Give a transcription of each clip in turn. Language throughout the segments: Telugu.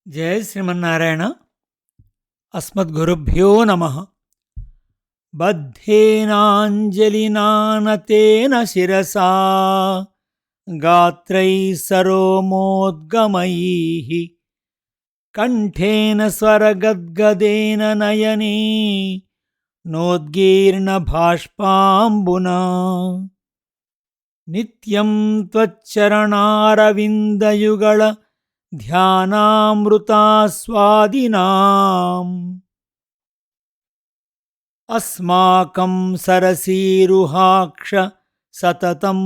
జయ శ్రీమన్నారాయణ. అస్మద్గురుభ్యో నమ. బద్ధేనాంజలినానతేన శిరసా గాత్రై సరోమోద్గమై కంఠేన స్వరగద్గదేన నయనే నోద్గీర్ణ భాష్పాంబునా నిత్యం త్వచ్చరణారవిందయుగళ ధ్యానామృతాస్వాదినాం అస్మాకం సరసీరుహాక్ష సతతం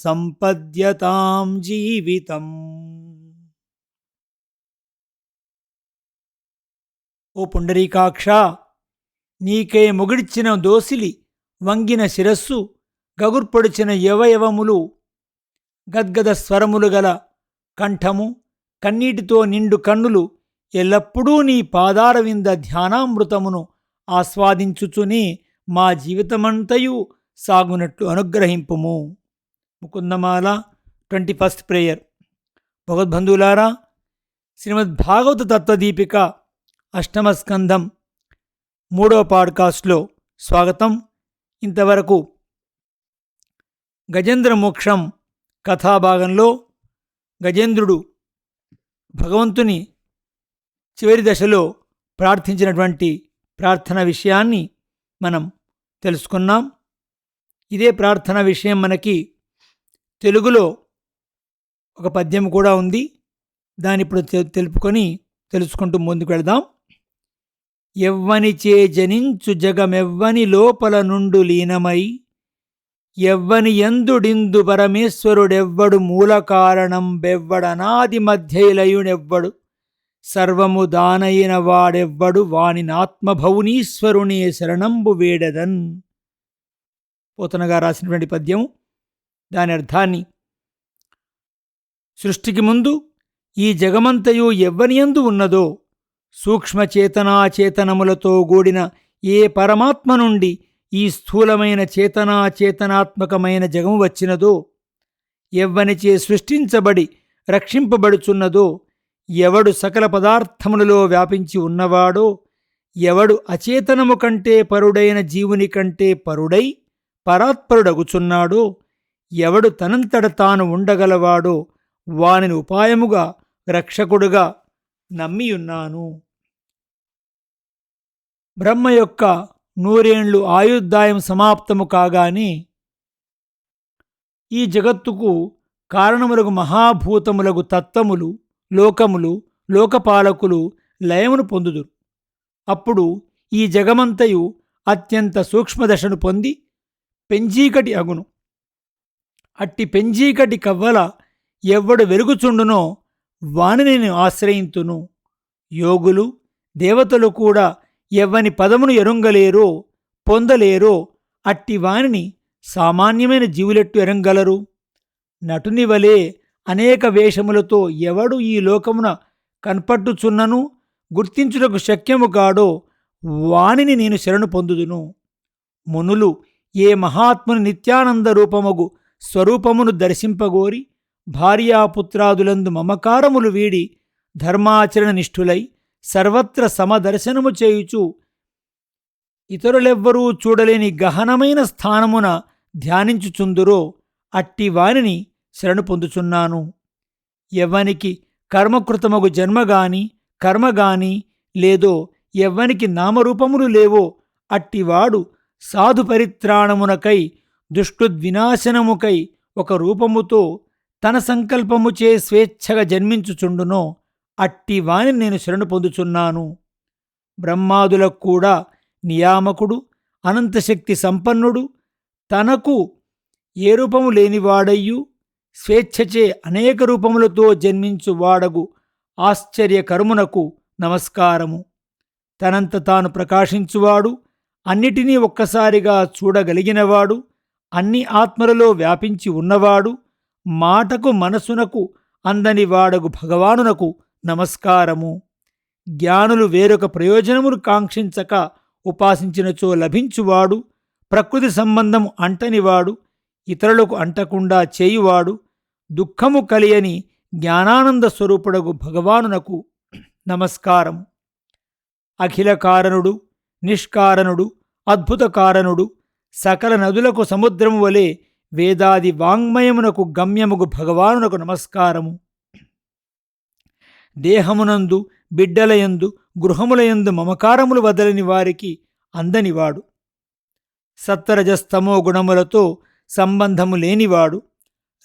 సంపద్యతాం జీవితం. ఓ పుండరీకాక్ష, నీకే ముగిడ్చిన దోసిలి, వంగిన శిరస్సు, గగుర్పొడిచిన యవయవములు, గద్గద స్వరములు గల కంఠము, కన్నీటితో నిండు కన్నులు ఎల్లప్పుడూ నీ పాదారవింద ధ్యానామృతమును ఆస్వాదించుచునే మా జీవితమంతయు సాగునట్లు అనుగ్రహింపుము. Mukundamala 21st prayer. భగవద్బంధువులారా, శ్రీమద్భాగవత తత్వదీపిక 8వ స్కంధం 3వ పాడ్కాస్ట్లో స్వాగతం. ఇంతవరకు గజేంద్ర మోక్షం కథాభాగంలో గజేంద్రుడు భగవంతుని చివరి దశలో ప్రార్థించినటువంటి ప్రార్థన విషయాన్ని మనం తెలుసుకున్నాం. ఇదే ప్రార్థన విషయం మనకి తెలుగులో ఒక పద్యం కూడా ఉంది. దాన్ని ఇప్పుడు తెలుసుకుంటూ ముందుకు వెళదాం. ఎవ్వనిచే జనించు జగమెవ్వని లోపల నుండు లీనమై ఎవ్వని యందుడిందు పరమేశ్వరుడెవ్వడు మూల కారణం బెవ్వడనాది మధ్యలయునెవ్వడు సర్వము దానైన వాడెవ్వడు వానినాత్మభౌనీశ్వరునే శరణంబు వేడదన్. పోతనగా రాసినటువంటి పద్యం. దాని అర్థాన్ని, సృష్టికి ముందు ఈ జగమంతయు ఎవ్వనియందు ఉన్నదో, సూక్ష్మచేతనాచేతనములతో కూడిన ఏ పరమాత్మ నుండి ఈ స్థూలమైన చేతనాచేతనాత్మకమైన జగము వచ్చినదో, ఎవ్వనిచే సృష్టించబడి రక్షింపబడుచున్నదో, ఎవడు సకల పదార్థములలో వ్యాపించి ఉన్నవాడో, ఎవడు అచేతనము కంటే పరుడైన జీవుని కంటే పరుడై పరాత్పరుడగుచున్నాడో, ఎవడు తనంతట తాను ఉండగలవాడో వానిని ఉపాయముగా రక్షకుడుగా నమ్మియున్నాను. బ్రహ్మ యొక్క 100 ఏండ్లు ఆయుర్దాయం సమాప్తము కాగానే ఈ జగత్తుకు కారణములకు మహాభూతములకు తత్వములు, లోకములు, లోకపాలకులు లయమును పొందుదురు. అప్పుడు ఈ జగమంతయు అత్యంత సూక్ష్మదశను పొంది పెంజీకటి అగును. అట్టి పెంజీకటి కవ్వల ఎవ్వడు వెలుగుచుండునో వానిని నేను ఆశ్రయింతును. యోగులు, దేవతలు కూడా ఎవ్వని పదమును ఎరుంగలేరో పొందలేరో అట్టి వానిని సామాన్యమైన జీవులెట్టు ఎరంగలరు. నటుని వలె అనేక వేషములతో ఎవడు ఈ లోకమున కన్పట్టుచున్నను గుర్తించుటకు శక్యము కాడో వానిని నేను శరణు పొందుదును. మునులు ఏ మహాత్ముని నిత్యానంద రూపమగు స్వరూపమును దర్శింపగోరి భార్యాపుత్రాదులందు మమకారములు వీడి ధర్మాచరణ నిష్ఠులై సర్వత్ర సమదర్శనము చేయుచు ఇతరులెవ్వరూ చూడలేని గహనమైన స్థానమున ధ్యానించుచుందురో అట్టి వానిని శరణు పొందుచున్నాను. ఎవ్వనికి కర్మకృతమగు జన్మగాని కర్మగాని లేదో, ఎవ్వనికి నామరూపములు లేవో అట్టివాడు సాధు పరిత్రాణమునకై దుష్టుద్వినాశనముకై ఒక రూపముతో తన సంకల్పముచే స్వేచ్ఛగా జన్మించుచుండునో అట్టి వానిని నేను శరణు పొందుచున్నాను. బ్రహ్మాదులకు కూడా నియామకుడు, అనంతశక్తి సంపన్నుడు, తనకు ఏ రూపము లేనివాడయ్యు స్వేచ్ఛచే అనేక రూపములతో జన్మించు వాడగు ఆశ్చర్యకర్మునకు నమస్కారము. తనంత తాను ప్రకాశించువాడు, అన్నిటినీ ఒక్కసారిగా చూడగలిగినవాడు, అన్ని ఆత్మలలో వ్యాపించి ఉన్నవాడు, మాటకు మనసునకు అందని వాడగు భగవానునకు నమస్కారము. జ్ఞానులు వేరొక ప్రయోజనమును కాంక్షించక ఉపాసించినచో లభించువాడు, ప్రకృతి సంబంధము అంటనివాడు, ఇతరులకు అంటకుండా చేయువాడు, దుఃఖము కలియని జ్ఞానానంద స్వరూపుడగు భగవానునకు నమస్కారం. అఖిల కారణుడు, నిష్కారణుడు, అద్భుత కారణుడు, సకల నదులకు సముద్రము వలె వేదాది వాంగ్మయమునకు గమ్యముగు భగవానునకు నమస్కారము. దేహమునందు, బిడ్డలయందు, గృహములయందు మమకారములు వదలని వారికి అందనివాడు. సత్వరజస్తమో గుణములతో సంబంధము లేనివాడు.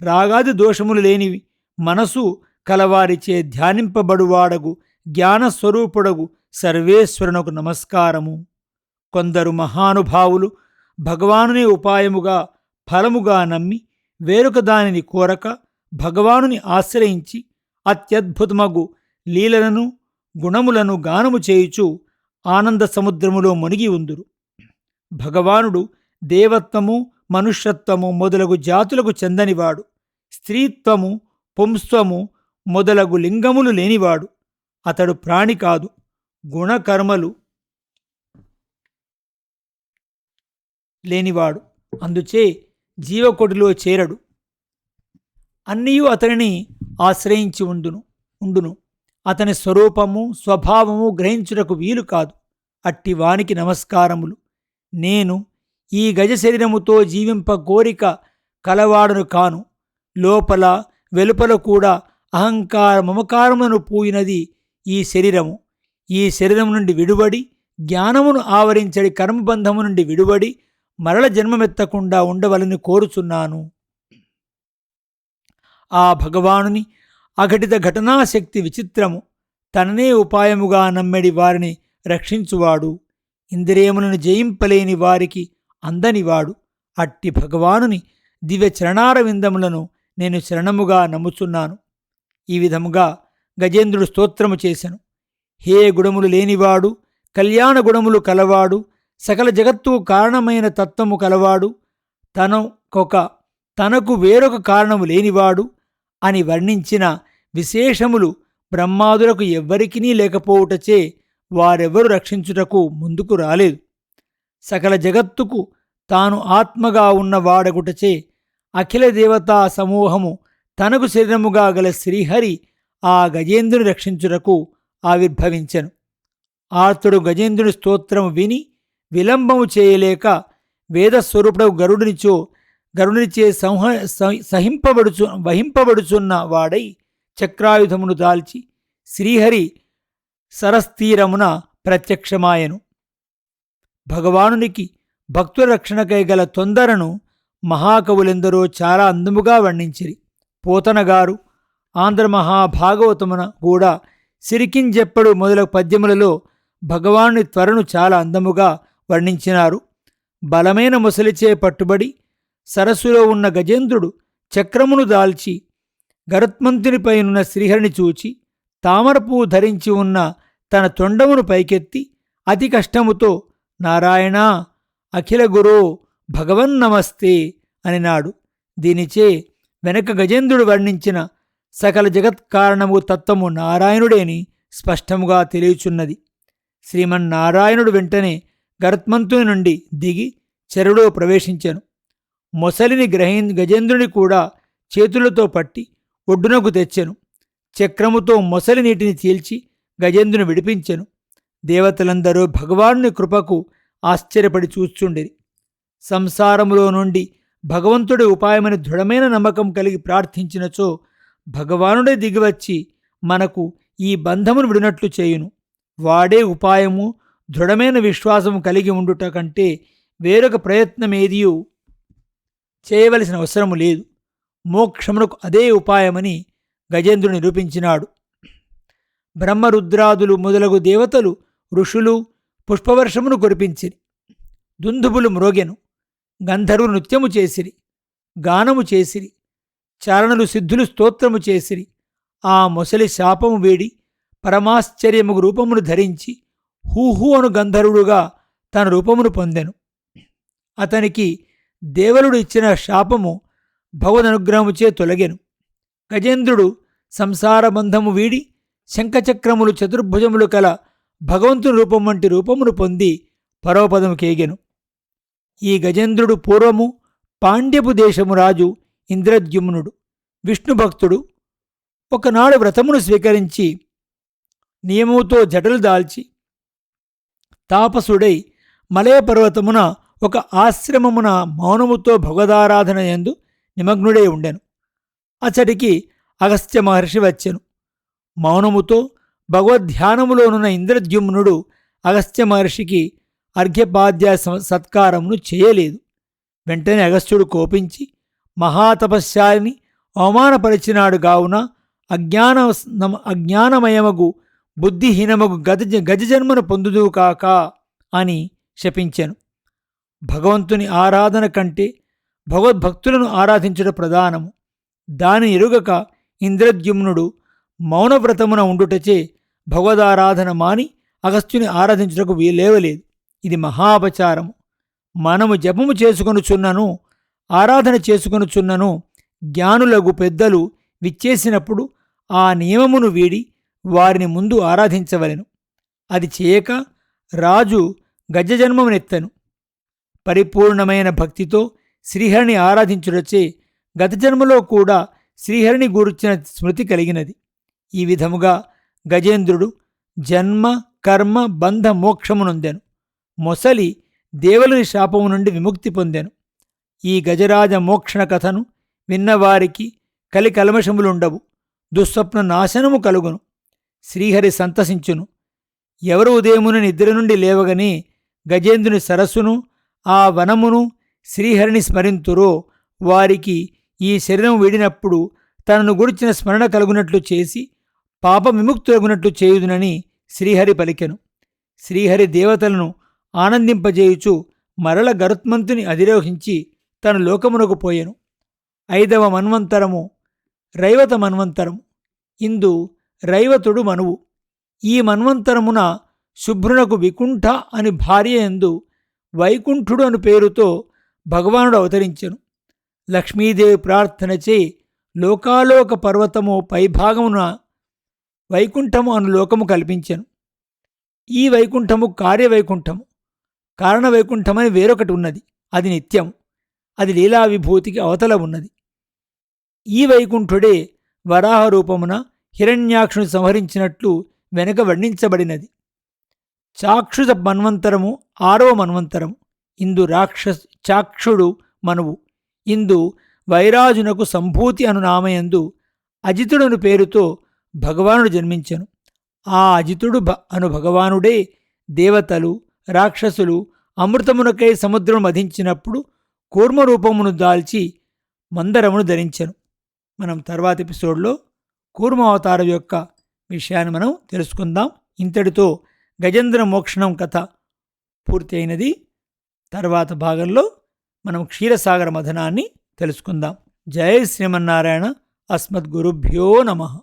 రాగాది దోషములు లేని మనసు కలవారిచే ధ్యానింపబడువాడగు జ్ఞానస్వరూపుడగు సర్వేశ్వరునకు నమస్కారము. కొందరు మహానుభావులు భగవానుని ఉపాయముగా ఫలముగా నమ్మి వేరొక దానిని కోరక భగవానుని ఆశ్రయించి అత్యద్భుతమగు లీలలను గుణములను గానము చేయుచు ఆనంద సముద్రములో మునిగి ఉందురు. భగవానుడు దేవత్వము, మనుష్యత్వము మొదలగు జాతులకు చెందనివాడు. స్త్రీత్వము, పుంస్త్వము మొదలగు లింగములు లేనివాడు. అతడు ప్రాణి కాదు, గుణకర్మలు లేనివాడు. అందుచే జీవకోటిలో చేరడు. అన్నీయు అతనిని ఆశ్రయించి ఉండును. అతని స్వరూపము, స్వభావము గ్రహించుటకు వీలు కాదు. అట్టి వానికి నమస్కారములు. నేను ఈ గజ శరీరముతో జీవింప కోరిక కలవాడను కాను. లోపల వెలుపల కూడా అహంకార మమకారములను పూయినది ఈ శరీరము. ఈ శరీరము నుండి విడువడి, జ్ఞానమును ఆవరించడి కర్మబంధము నుండి విడువడి మరల జన్మమెత్తకుండా ఉండవలని కోరుచున్నాను. ఆ భగవానుని అఘటిత ఘటనాశక్తి విచిత్రము. తననే ఉపాయముగా నమ్మెడి వారిని రక్షించువాడు. ఇంద్రియములను జయింపలేని వారికి అందనివాడు. అట్టి భగవానుని దివ్య చరణారవిందములను నేను శరణముగా నమ్ముచున్నాను. ఈ విధముగా గజేంద్రుడు స్తోత్రము చేసెను. హే గుణములు లేనివాడు, కళ్యాణ గుణములు కలవాడు, సకల జగత్తుకు కారణమైన తత్వము కలవాడు, తనకు వేరొక కారణము లేనివాడు అని వర్ణించిన విశేషములు బ్రహ్మాదులకు ఎవ్వరికినీ లేకపోవుటచే వారెవ్వరు రక్షించుటకు ముందుకు రాలేదు. సకల జగత్తుకు తాను ఆత్మగా ఉన్నవాడగుటచే అఖిల దేవతా సమూహము తనకు శరీరముగా గల శ్రీహరి ఆ గజేంద్రుని రక్షించుటకు ఆవిర్భవించెను. ఆర్తుడు గజేంద్రుని స్తోత్రము విని విలంబము చేయలేక వేదస్వరూపుడు గరుడినిచే వహింపబడుచున్న వాడై చక్రాయుధమును దాల్చి శ్రీహరి సరస్తీరమున ప్రత్యక్షమాయెను. భగవానునికి భక్తుల రక్షణకై గల తొందరను మహాకవులెందరో చాలా అందముగా వర్ణించిరి. పోతనగారు ఆంధ్ర మహాభాగవతమున కూడా సిరికింజెప్పడు మొదలగు పద్యములలో భగవానుని త్వరను చాలా అందముగా వర్ణించినారు. బలమైన ముసలిచే పట్టుబడి సరస్సులో ఉన్న గజేంద్రుడు చక్రమును దాల్చి గరుత్మంతునిపైనున్న శ్రీహరిని చూచి తామరపువ్వు ధరించి ఉన్న తన తొండమును పైకెత్తి అతి కష్టముతో నారాయణ అఖిల గురో భగవన్నమస్తే అనినాడు. దీనిచే వెనక గజేంద్రుడు వర్ణించిన సకల జగత్కారణము తత్వము నారాయణుడేని స్పష్టముగా తెలియచున్నది. శ్రీమన్నారాయణుడు వెంటనే గరుత్మంతుని నుండి దిగి చెరువులో ప్రవేశించెను. మొసలిని గజేంద్రుని కూడా చేతులతో పట్టి ఒడ్డునకు తెచ్చెను. చక్రముతో మొసలి నీటిని చీల్చి గజేంద్రుని విడిపించెను. దేవతలందరూ భగవానుని కృపకు ఆశ్చర్యపడి చూస్తుండిరి. సంసారములో నుండి భగవంతుడి ఉపాయమని దృఢమైన నమ్మకం కలిగి ప్రార్థించినచో భగవానుడే దిగివచ్చి మనకు ఈ బంధమును విడినట్లు చేయును. వాడే ఉపాయము, దృఢమైన విశ్వాసము కలిగి ఉండుట కంటే వేరొక ప్రయత్నమేదియూ చేయవలసిన అవసరము లేదు. మోక్షమునకు అదే ఉపాయమని గజేంద్రుడు నిరూపించినాడు. బ్రహ్మరుద్రాదులు మొదలగు దేవతలు, ఋషులు పుష్పవర్షమును కురిపించిరి. దుందుబులు మ్రోగెను. గంధర్వులు నృత్యము చేసిరి, గానము చేసిరి. చారణులు సిద్ధులు స్తోత్రము చేసిరి. ఆ మొసలి శాపము వేడి పరమాశ్చర్యముగు రూపమును ధరించి హూహూ అను గంధర్వుడుగా తన రూపమును పొందెను. అతనికి దేవలుడు ఇచ్చిన శాపము భగవదనుగ్రహముచే తొలగెను. గజేంద్రుడు సంసార బంధము వీడి శంఖచక్రములు చతుర్భుజములు కల భగవంతుని రూపం వంటి రూపమును పొంది పరమపదము కేగెను. ఈ గజేంద్రుడు పూర్వము పాండ్యపు దేశము రాజు ఇంద్రద్యుమ్నుడు విష్ణుభక్తుడు. ఒకనాడు వ్రతమును స్వీకరించి నియమముతో జటలు దాల్చి తాపసుడై మలయ పర్వతమున ఒక ఆశ్రమమున మౌనముతో భగవదారాధన యందు నిమగ్నుడై ఉండెను. అచ్చటికి అగస్త్య మహర్షి వచ్చెను. మౌనముతో భగవద్ధ్యానములోనున్న ఇంద్రద్యుమ్నుడు అగస్త్య మహర్షికి అర్ఘ్యపాద్య సత్కారమును చేయలేదు. వెంటనే అగస్త్యుడు కోపించి మహాతపశ్శాలిని అవమానపరిచినాడు గావున అజ్ఞానమయమగు బుద్ధిహీనమగు గజజన్మను పొందుదువుకాక అని శపించెను. భగవంతుని ఆరాధన కంటే భగవద్భక్తులను ఆరాధించుట ప్రధానము. దాని ఎరుగక ఇంద్రద్యుమ్నుడు మౌనవ్రతమున ఉండుటచే భగవదారాధన మాని అగస్త్యుని ఆరాధించుటకు లేవలేదు. ఇది మహాపచారము. మనము జపము చేసుకొనుచున్నను, ఆరాధన చేసుకొనుచున్నను జ్ఞానులగు పెద్దలు విచ్చేసినప్పుడు ఆ నియమమును వీడి వారిని ముందు ఆరాధించవలెను. అది చేయక రాజు గజజన్మమునెత్తను. పరిపూర్ణమైన భక్తితో శ్రీహరిని ఆరాధించుటచే గత జన్మలో కూడా శ్రీహరిని గూర్చిన స్మృతి కలిగినది. ఈ విధముగా గజేంద్రుడు జన్మ కర్మ బంధ మోక్షమునొందెను. మొసలి దేవుని శాపము నుండి విముక్తి పొందెను. ఈ గజరాజ మోక్షణ కథను విన్నవారికి కలికల్మషములుండవు, దుస్వప్న నాశనము కలుగును, శ్రీహరి సంతసించును. ఎవరు ఉదయమున నిద్ర నుండి లేవగనే గజేంద్రుని సరస్సును, ఆ వనమును, శ్రీహరిని స్మరింతురో వారికి ఈ శరీరం వీడినప్పుడు తనను గురించిన స్మరణ కలుగునట్లు చేసి పాప విముక్తులగునట్లు చేయుదునని శ్రీహరి పలికెను. శ్రీహరి దేవతలను ఆనందింపజేయుచు మరల గరుత్మంతుని అధిరోహించి తన లోకమునకు పోయెను. 5వ మన్వంతరము రైవత మన్వంతరము. ఇందు రైవతుడు మనువు. ఈ మన్వంతరమున శుభ్రునకు వికుంఠ అని భార్య యందు వైకుంఠుడు అను పేరుతో భగవానుడు అవతరించెను. లక్ష్మీదేవి ప్రార్థనచే లోకాలోక పర్వతము పైభాగమున వైకుంఠము అను లోకము కల్పించెను. ఈ వైకుంఠము కార్యవైకుంఠము, కారణవైకుంఠమని వేరొకటి ఉన్నది. అది నిత్యం. అది లీలా విభూతికి అవతల ఉన్నది. ఈ వైకుంఠుడే వరాహ రూపమున హిరణ్యాక్షుని సంహరించినట్లు వెనక వర్ణించబడినది. చాక్షుష మన్వంతరము 6వ మన్వంతరము. ఇందు చాక్షుడు మనువు. ఇందు వైరాజునకు సంభూతి అను నామయందు అజితుడను పేరుతో భగవానుడు జన్మించెను. ఆ అజితుడు అను భగవానుడే దేవతలు రాక్షసులు అమృతమునకై సముద్రము మధించినప్పుడు కూర్మరూపమును దాల్చి మందరమును ధరించెను. మనం తర్వాతి ఎపిసోడ్లో కూర్మ అవతారం యొక్క విషయాన్ని మనం తెలుసుకుందాం. ఇంతటితో గజేంద్ర మోక్షణం కథ పూర్తి అయినది. తర్వాత భాగంలో మనం క్షీరసాగర మథనాన్ని తెలుసుకుందాం. జై శ్రీమన్నారాయణ. అస్మద్గురుభ్యో నమః.